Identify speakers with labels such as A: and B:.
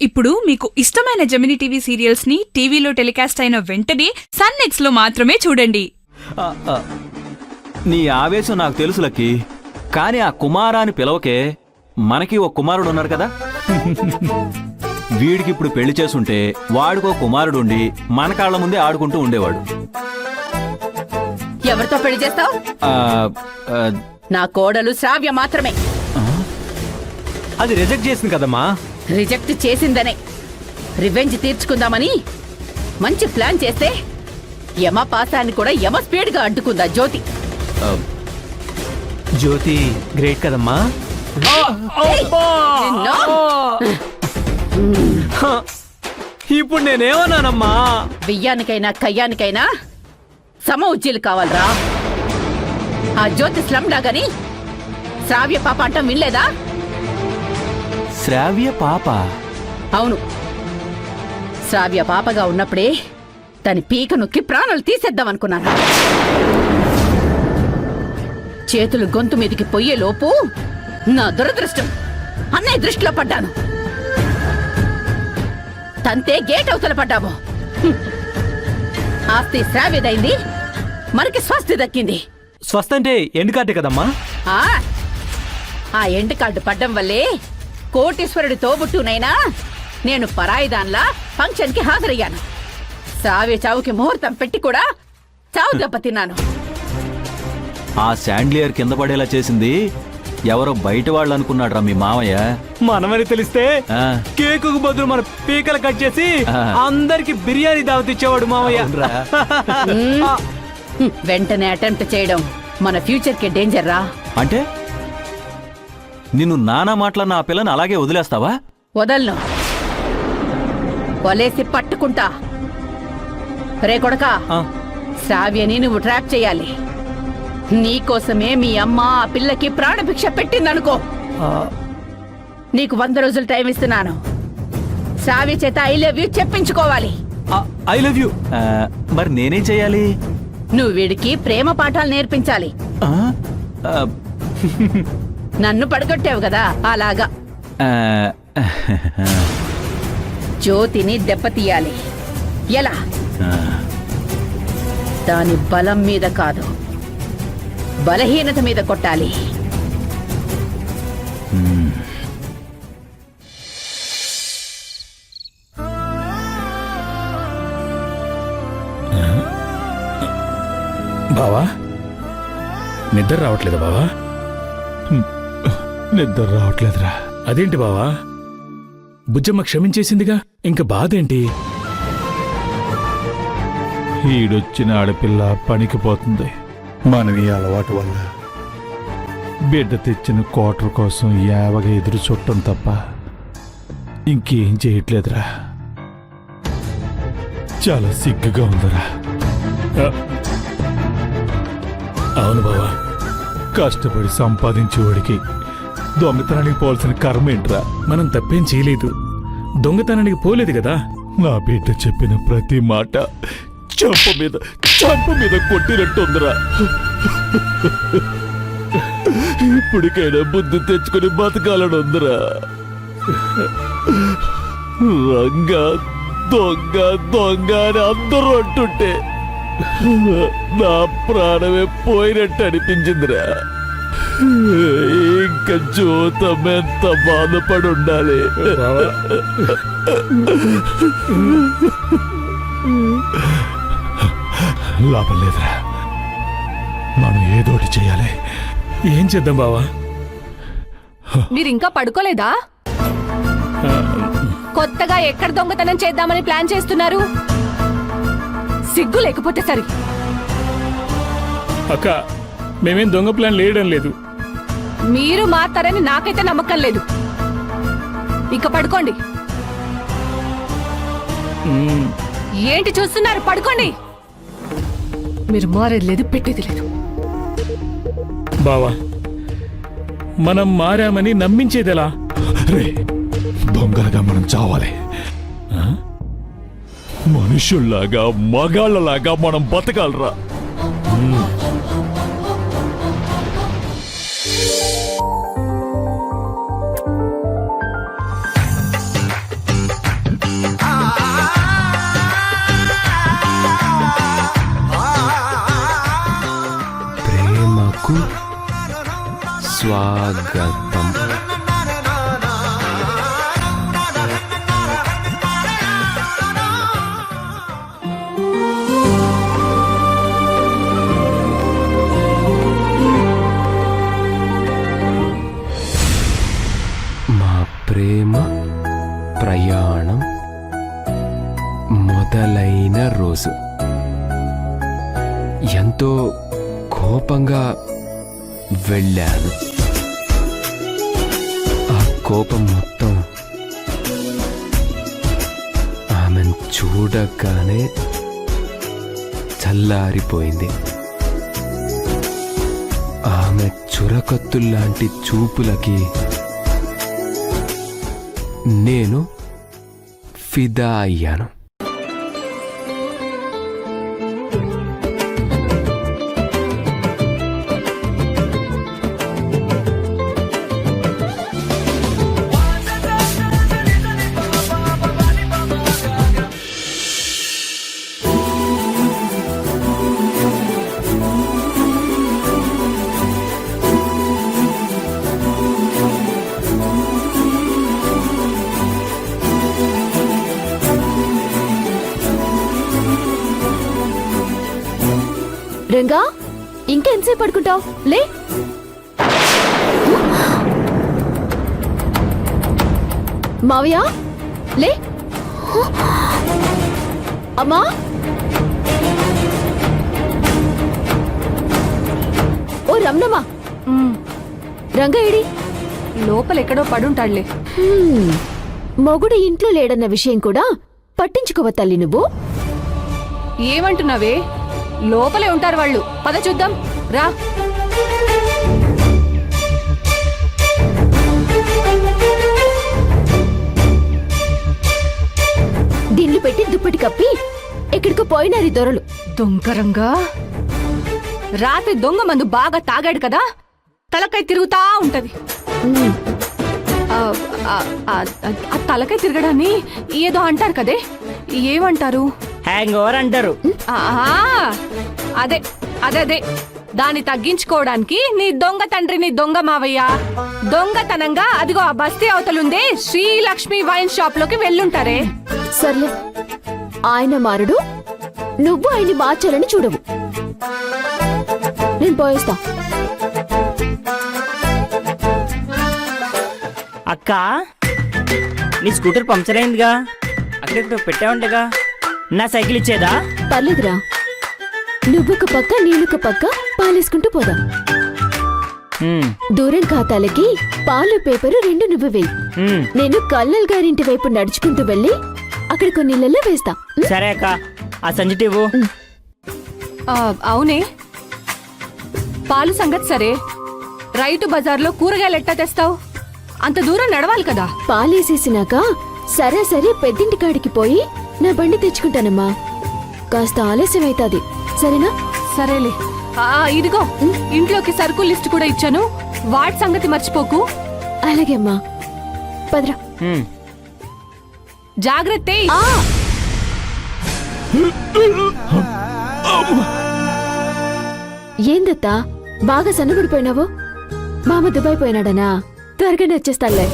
A: ఇప్పుడు మీకు ఇష్టమైన జెమినీ టీవీ సీరియల్స్ ని టీవీలో టెలికాస్ట్ అయిన వెంటనే సన్ నెక్స్ట్ లో మాత్రమే చూడండి.
B: నీ ఆవేశం నాకు తెలుసు లక్కీ, కానీ ఆ కుమారాన్ని పిలవకే. మనకి ఓ కుమారుడు ఉన్నారు కదా. వీడికి ఇప్పుడు పెళ్లి చేసుంటే వాడికో కుమారుడు ఉండి మన కాళ్ల ముందే ఆడుకుంటూ ఉండేవాడు.
C: ఎవరితో పెళ్లి చేస్తావు? నా కోడలు శ్రావ్య మాత్రమే.
D: అది రిజెక్ట్ చేసింది కదమ్మా.
C: రిజెక్ట్ చేసిందనే రివెంజ్ తీర్చుకుందామని మంచి ప్లాన్ చేస్తే యమ పాసాన్ని కూడా యమ స్పీడ్ గా అడ్డుకుందా జ్యోతి.
D: జ్యోతి గ్రేట్ కదమ్మా. ఇప్పుడు నేనేమన్నానమ్మా?
C: బియ్యానికైనా కయ్యానికైనా సమ ఉజ్జీలు కావాలరా. ఆ జ్యోతి స్లమ్ డాగని శ్రావ్య పాప అంటాం వినలేదా?
B: శ్రావ్య పాప?
C: అవును, శ్రావ్య పాపగా ఉన్నప్పుడే దాని పీక నొక్కి ప్రాణాలు తీసేద్దాం అనుకున్నాను. చేతులు గొంతు మీదికి పొయ్యే లోపు నా దురదృష్టం అన్నయ్య దృష్టిలో పడ్డాను. తంతే గేట్ అవతల పడ్డాము. ఆస్తి శ్రావ్యదైంది, మనకి స్వస్తి దక్కింది.
D: స్వస్థ అంటే ఎండ్ కార్డే కదమ్మా.
C: ఆ ఎండ్ కార్డు పడ్డం వల్లే కోటీశ్వరుడి తోబుట్టునైనా నేను పరాయిదాన్లా ఫంక్షన్ కి హాజరయ్యాను. శ్రావ్య చావుకి ముహూర్తం పెట్టి కూడా చావు దెబ్బతిన్నాను.
B: ఆ శాండ్లియర్ కింద పడేలా చేసింది ఎవరో బయట వాళ్ళు అనుకున్నాడ్రా మీ మామయ్య.
D: మనమని తెలిస్తే కేకు బదులు మన పీకలు కట్ చేసి అందరికి బిర్యానీ దావత్ ఇచ్చేవాడు మామయ్య.
C: వెంటనే అటెంప్ట్ చేయడం మన ఫ్యూచర్ కి డేంజర్ రా.
B: అంటే నిన్ను నానా మాటలన్న ఆ పిల్లని అలాగే వదిలేస్తావా?
C: వదలను, వలేసి పట్టుకుంటా. రే కొడకా, శ్రావ్యని నువ్వు ట్రాప్ చేయాలి. నీకోసమే మీ అమ్మ ఆ పిల్లకి ప్రాణభిక్ష పెట్టిందనుకో. నీకు 100 రోజులు టైం ఇస్తున్నాను. శ్రావ్య చేత ఐ లవ్ యూ చెప్పించుకోవాలి.
B: I love you? మరి నేనేం చెయ్యాలి?
C: నువ్వు వీడికి ప్రేమ పాఠాలు నేర్పించాలి. నన్ను పడగొట్టావు కదా అలాగా. జ్యోతిని దెబ్బతీయాలి. ఎలా? దాని బలం మీద కాదు, బలహీనత మీద కొట్టాలి.
E: బావా, నిద్ర రావట్లేదు బావా?
F: నిద్ర రావట్లేదురా.
E: అదేంటి బావా? బుజ్జమ్మ క్షమించేసిందిగా, ఇంక బాధేంటి?
F: ఈడొచ్చిన ఆడపిల్ల పనికిపోతుంది. మన ఈ అలవాటు వల్ల బిడ్డ తెచ్చిన క్వార్టర్ కోసం యావగా ఎదురు చుట్టం తప్ప ఇంకేం చేయట్లేదురా. చాలా సిగ్గుగా ఉందిరా.
E: అవును బావా,
F: కష్టపడి సంపాదించేవాడికి దొంగతనానికి పోవాల్సిన కర్మ ఏంట్రా?
E: మనం తప్పేం చేయలేదు, దొంగతనానికి పోలేదు కదా.
F: నా బిడ్డ చెప్పిన ప్రతి మాట చంప మీద కొట్టినట్టుందిరా. ఇప్పటికైనా బుద్ధి తెచ్చుకుని బతకాలని ఉందిరా. రంగా దొంగ దొంగ అని అందరూ అంటుంటే నా ప్రాణమే పోయినట్టు అనిపించిందిరా. ఇంకా జ్యోతం ఎంత బాధపడి ఉండాలి. లాభం లేదురా, మనం ఏదోటి చేయాలి.
E: ఏం చేద్దాం బావా?
G: మీరింకా పడుకోలేదా? కొత్తగా ఎక్కడ దొంగతనం చేద్దామని ప్లాన్ చేస్తున్నారు? సిగ్గు లేకపోతే సరి.
E: అక్క, మేమేం దొంగ ప్లాన్ లేయడం లేదు.
G: మీరు మారతారని నాకైతే నమ్మకం లేదు. ఇక పడుకోండి. ఏంటి చూస్తున్నారు? పడుకోండి. మీరు మారేది లేదు, పెట్టేది లేదు.
E: బావా, మనం మారామని నమ్మించేదెలా?
F: రే, దొంగలుగా మనం చావాలి. మనుషుల్లాగా మగాళ్ళలాగా మనం బతకాలరా.
H: స్వాగతం. మా ప్రేమ ప్రయాణం మొదలైన రోజు ఎంతో కోపంగా వెళ్ళాను. ఆ కోపం మొత్తం ఆమెను చూడగానే చల్లారిపోయింది. ఆమె చురకత్తుల్లాంటి చూపులకి నేను ఫిదా అయ్యాను.
G: రంగా ఇంకెంతసేపు పడుకుంటావు? లే. మావయ్య లే. అమ్మా ఓ రమణమ్మా, రంగా ఏడి?
I: లోపల ఎక్కడో పడుంటాడులే.
G: మొగుడు ఇంట్లో లేడన్న విషయం కూడా పట్టించుకోవ తల్లి నువ్వు.
I: ఏమంటున్నావే? లోపలే ఉంటారు వాళ్ళు. పద చూద్దాం రా.
G: దిండ్లు పెట్టి దుప్పటి కప్పి ఎక్కడికో పోయినారు దొరలు.
I: దొంగరంగా రాత్రి దొంగ మందు బాగా తాగాడు కదా, తలకాయ తిరుగుతా ఉంటది. ఆ తలకాయ తిరగడాన్ని ఏదో అంటారు కదే, ఏమంటారు?
D: హ్యాంగ్ ఓవర్ అంటారు.
I: అదే అదే అదే దాన్ని తగ్గించుకోవడానికి నీ దొంగ తండ్రిని దొంగ మావయ్య దొంగతనంగా అదిగో ఆ బస్తీ అవతలుందే శ్రీలక్ష్మి వైన్ షాప్ లోకి వెళ్ళుంటారే.
G: సర్లే, ఆయన మారుడు, నువ్వు ఆయన్ని మార్చాలని చూడవు. నేను పోయేస్తా.
D: అక్క, నీ స్కూటర్ పంక్చర్ అయిందిగా, అక్కడెక్కడ పెట్టావుంటగా, నా సైకిల్ ఇచ్చేదా?
G: పర్లేదురా, నువ్వొక పక్క నేనొక పక్క పాలేసుకుంటూ పోదాం. దూరం ఖాతాలకి పాలు పేపరు రెండు నువ్వు వేయి. నేను కల్నల్ గారింటి వైపు నడుచుకుంటూ వెళ్ళి అక్కడ కొన్ని నీళ్ళల్లో వేస్తా.
D: సరే అక్క, ఆ సంజిటివ్వు.
I: అవునే, పాలు సంగతి సరే, రైతు బజార్లో కూరగాయలు ఎట్టా తెస్తావు? అంత దూరం నడవాలి కదా.
G: పాలేసేసినాక సరే సరే పెద్దింటి కాడికి పోయి నా బండి తెచ్చుకుంటానమ్మా. కాస్త ఆలస్యం అవుతాది, సరేనా?
I: సరేలే. ఇదిగో ఇంట్లోకి సరుకుల లిస్ట్ కూడా ఇచ్చాను, వాటి సంగతి మర్చిపోకు.
G: అలాగే అమ్మా, పదరా.
I: జాగ్రత్త.
G: ఏందత్తా బాగా సన్నబడిపోయినావు? మామ దుబాయ్ పోయినాడనా? త్వరగానే వచ్చేస్తాలే.